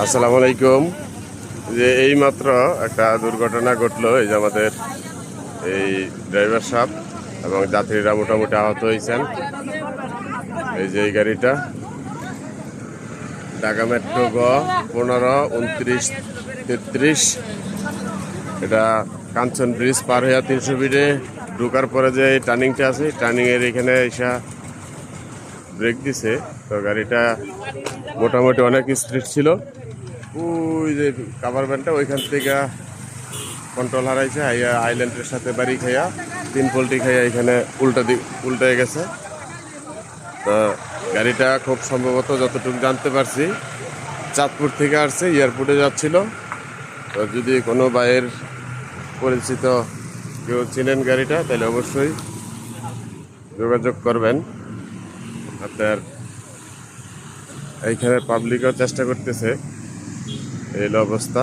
আসসালামু আলাইকুম। যে এইমাত্র একটা দুর্ঘটনা ঘটলো, এই যে আমাদের এই ড্রাইভার সাহেব এবং যাত্রীরা মোটামুটি আহত হয়েছেন। এই যে এই গাড়িটা ঢাকা মেট্রো গ 15-29-33, এটা কাঞ্চন ব্রিজ পার হইয়া 300 ফিটে ঢুকার পরে যে টার্নিংটা আছে, টার্নিংয়ের এখানে এসা ব্রেক দিছে। তো গাড়িটা মোটামুটি অনেক স্পিড ছিল। ওই যে কাভার ভ্যানটা ওইখান থেকে কন্ট্রোল হারাইছে, আইল্যান্ডের সাথে বাড়ি খাইয়া 3 পোল্টি খাইয়া এখানে উল্টে গেছে। তো গাড়িটা খুব সম্ভবত যতটুকু জানতে পারছি চাঁদপুর থেকে আসছে, এয়ারপোর্টে যাচ্ছিল। তো যদি কোনো ভাইয়ের পরিচিত কেউ চিনেন গাড়িটা, তাহলে অবশ্যই যোগাযোগ করবেন। আপনার এইখানে পাবলিকও চেষ্টা করতেছে, এই অবস্থা।